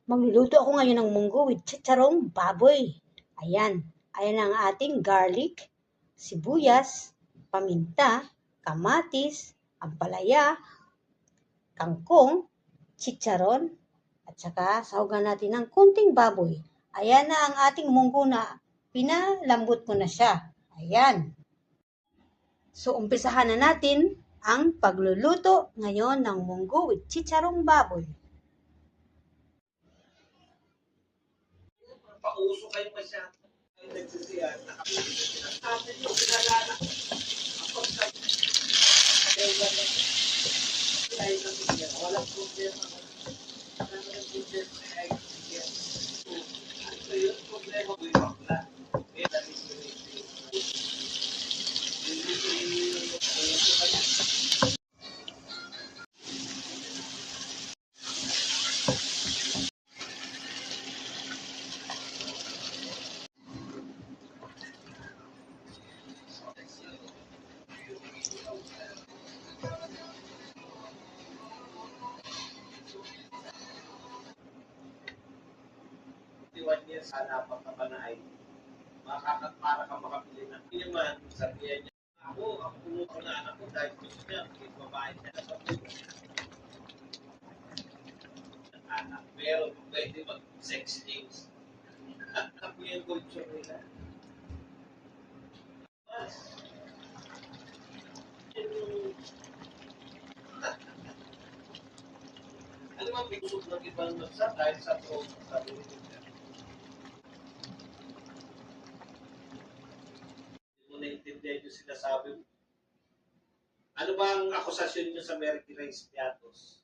Magluluto ako ngayon ng munggo with chicharong baboy. Ayan. Ayan ang ating garlic, sibuyas, paminta, kamatis, ampalaya, kangkong, chicharon, at saka sahugan natin ng konting baboy. Ayan na ang ating munggo na pinalambot ko na siya. Ayan. So, umpisahan na natin ang pagluluto ngayon ng munggo with chicharong baboy. Pauso kayo masyado. Nagsisiyan, natin yung pinalala. Ako sa walang problema. Walang problema sa idea. So, yung problema ko yung bakla. Eh, dali ko years sana pagkapanay, para ka makapili ng naman, sabihan niya, ako pumunta na anak ko dahil gusto niya, babae niya na sa anak, pero pwede mag-sex things. Ako yung culture nila. Ano ang bigusog ng ibang bansa dahil sa tropa sa Pilipinas? Hindi mo naintindihan yung sinasabi mo. Ano ba ang akusasyon niyo sa Mercury Piatos?